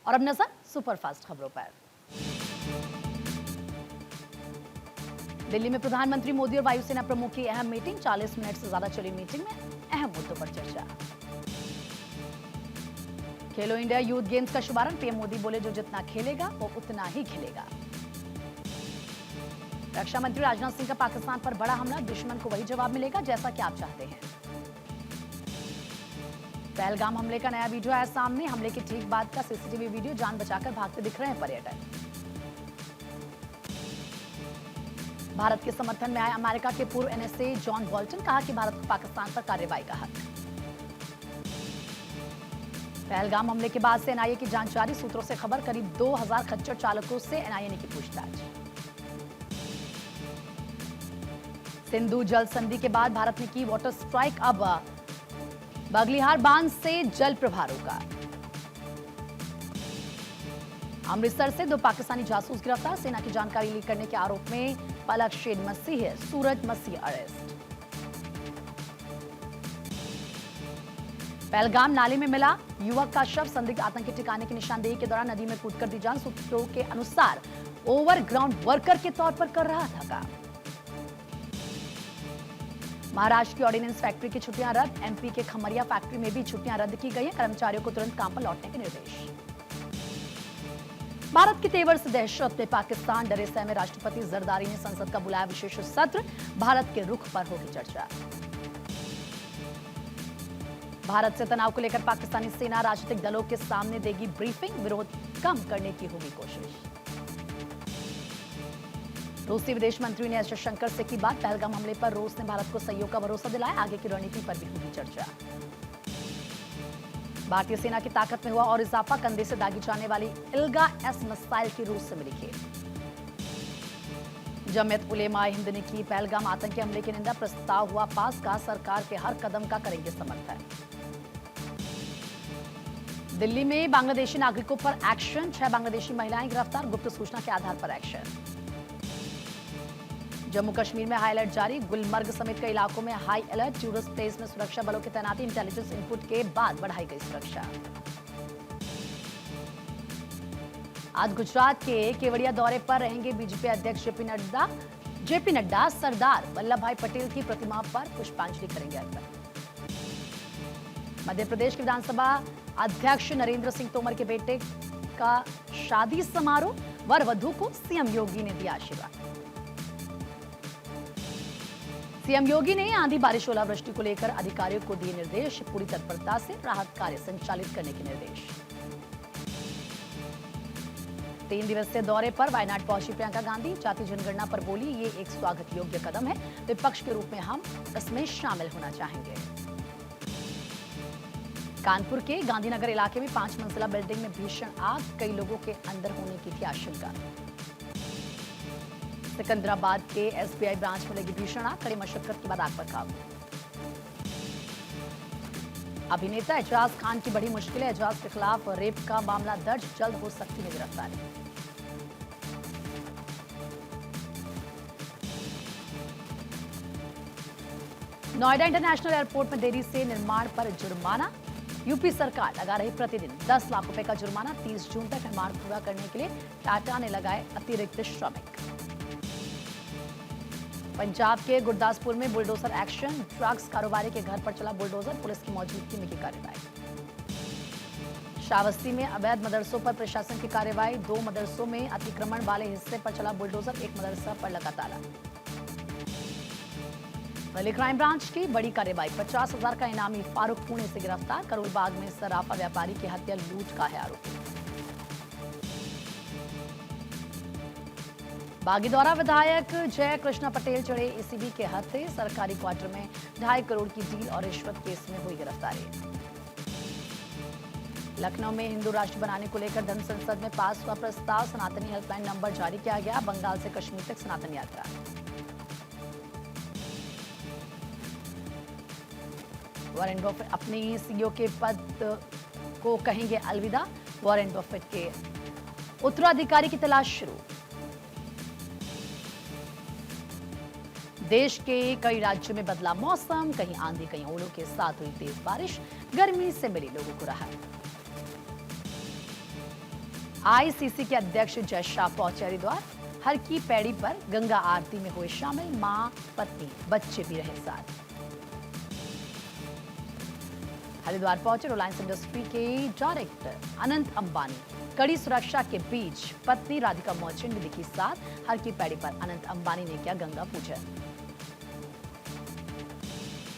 और अब नजर सुपरफास्ट खबरों पर। दिल्ली में प्रधानमंत्री मोदी और वायुसेना प्रमुख की अहम मीटिंग। 40 मिनट से ज्यादा चली मीटिंग में अहम मुद्दों पर चर्चा। खेलो इंडिया यूथ गेम्स का शुभारंभ। पीएम मोदी बोले, जो जितना खेलेगा वो उतना ही खिलेगा। रक्षा मंत्री राजनाथ सिंह का पाकिस्तान पर बड़ा हमला। दुश्मन को वही जवाब मिलेगा जैसा कि आप चाहते हैं। पहलगाम हमले का नया वीडियो आया सामने। हमले के ठीक बाद का सीसीटीवी वीडियो। जान बचाकर भागते दिख रहे हैं पर्यटक। भारत के समर्थन में आए अमेरिका के पूर्व एनएसए जॉन बोल्टन। कहा कि भारत को पाकिस्तान पर कार्रवाई का हक। पहलगाम हमले के बाद से एनआईए की जांच जारी। सूत्रों से खबर, करीब 2000 खच्चर चालकों से एनआईए ने की पूछताछ। सिंधु जल संधि के बाद भारत ने की वाटर स्ट्राइक। अब बगलिहार बांध से जल प्रवाह रोका। अमृतसर से 2 पाकिस्तानी जासूस गिरफ्तार। सेना की जानकारी लीक करने के आरोप में पलक शेख मसीह, सूरज मसीह अरेस्ट। पहलगाम नाले में मिला युवक का शव। संदिग्ध आतंकी ठिकाने की निशानदेही के दौरान नदी में कूदकर दी जान। सूत्रों के अनुसार ओवरग्राउंड वर्कर के तौर पर कर रहा था काम। महाराष्ट्र की ऑर्डिनेंस फैक्ट्री की छुट्टियां रद्द। एमपी के खमरिया फैक्ट्री में भी छुट्टियां रद्द की गई हैं। कर्मचारियों को तुरंत काम पर लौटने के निर्देश। भारत के तेवर से दहशत में पाकिस्तान डरे सहमे। राष्ट्रपति जरदारी ने संसद का बुलाया विशेष सत्र। भारत के रुख पर होगी चर्चा। भारत से तनाव को लेकर पाकिस्तानी सेना राजनीतिक दलों के सामने देगी ब्रीफिंग। विरोध कम करने की होगी कोशिश। रूसी विदेश मंत्री ने एस जयशंकर से की बात। पहलगाम हमले पर रूस ने भारत को सहयोग का भरोसा दिलाया। आगे की रणनीति पर भी होगी चर्चा। भारतीय सेना की ताकत में हुआ और इजाफा। कंधे से दागी जाने वाली इल्गा एस मिसाइल की रूस से मिली खेप। जमियत उलेमा हिंद ने की पहलगाम आतंकी हमले की निंदा। प्रस्ताव हुआ पास। का सरकार के हर कदम का करेंगे समर्थन। दिल्ली में बांग्लादेशी नागरिकों पर एक्शन। 6 बांग्लादेशी महिलाएं गिरफ्तार। गुप्त सूचना के आधार पर एक्शन। जम्मू कश्मीर में हाई अलर्ट जारी। गुलमर्ग समेत कई इलाकों में हाई अलर्ट। टूरिस्ट प्लेस में सुरक्षा बलों की तैनाती। इंटेलिजेंस इनपुट के बाद बढ़ाई गई सुरक्षा। आज गुजरात के केवड़िया दौरे पर रहेंगे बीजेपी अध्यक्ष जेपी नड्डा। सरदार वल्लभ भाई पटेल की प्रतिमा पर पुष्पांजलि करेंगे अर्पण। मध्य प्रदेश के विधानसभा अध्यक्ष नरेंद्र सिंह तोमर के बेटे का शादी समारोह। वर वधू को सीएम योगी ने दिया आशीर्वाद। सीएम योगी ने आंधी बारिश ओलावृष्टि को लेकर अधिकारियों को दिए निर्देश। पूरी तत्परता से राहत कार्य संचालित करने के निर्देश। 3 दिवसीय दौरे पर वायनाड पहुंची प्रियंका गांधी। जाति जनगणना पर बोली, ये एक स्वागत योग्य कदम है। विपक्ष के रूप में हम इसमें शामिल होना चाहेंगे। कानपुर के गांधीनगर इलाके में 5 मंजिला बिल्डिंग में भीषण आग। कई लोगों के अंदर होने की थी आशंका। सिकंदराबाद के एसबीआई ब्रांच में लगी भीषण आग। कड़ी मशक्कत के बाद आग पर काबू। अभिनेता एजाज खान की बड़ी मुश्किल है। एजाज के खिलाफ रेप का मामला दर्ज। जल्द हो सकती है गिरफ्तारी। नोएडा इंटरनेशनल एयरपोर्ट में देरी से निर्माण पर जुर्माना। यूपी सरकार लगा रही प्रतिदिन 10 लाख रुपए का जुर्माना। 30 जून तक निर्माण पूरा करने के लिए टाटा ने लगाए अतिरिक्त श्रमिक। पंजाब के गुरदासपुर में बुलडोजर एक्शन। ड्रग्स कारोबारी के घर पर चला बुलडोजर। पुलिस की मौजूदगी में की कार्रवाई। श्रावस्ती में अवैध मदरसों पर प्रशासन की कार्रवाई। 2 मदरसों में अतिक्रमण वाले हिस्से पर चला बुलडोजर। 1 मदरसा पर लगा ताला। दिल्ली क्राइम ब्रांच की बड़ी कार्रवाई। 50,000 का इनामी फारूक पुणे से गिरफ्तार। करोलबाग में सराफा व्यापारी की हत्या लूट का है आरोपी। बागीदौरा विधायक जय कृष्णा पटेल चढ़े एसीबी के हत्थे। सरकारी क्वार्टर में 2.5 करोड़ की डील और रिश्वत केस में हुई गिरफ्तारी। लखनऊ में हिंदू राष्ट्र बनाने को लेकर धन संसद में पास हुआ प्रस्ताव। सनातनी हेल्पलाइन नंबर जारी किया गया। बंगाल से कश्मीर तक सनातन यात्रा। वॉरेन बफेट अपनी सीईओ के पद को कहेंगे अलविदा। वॉरेन बफेट के उत्तराधिकारी की तलाश शुरू। देश के कई राज्यों में बदला मौसम। कहीं आंधी, कहीं ओलों के साथ हुई तेज बारिश। गर्मी से मिली लोगों को राहत। आईसीसी के अध्यक्ष जय शाह पहुंचे हरिद्वार। हर की पैड़ी पर गंगा आरती में हुए शामिल। मां, पत्नी, बच्चे भी रहे साथ। हरिद्वार पहुंचे रिलायंस इंडस्ट्री के डायरेक्टर अनंत अंबानी। कड़ी सुरक्षा के बीच पत्नी राधिका मर्चेंट भी दिखी साथ। हर की पैड़ी पर अनंत अंबानी ने किया गंगा पूजन।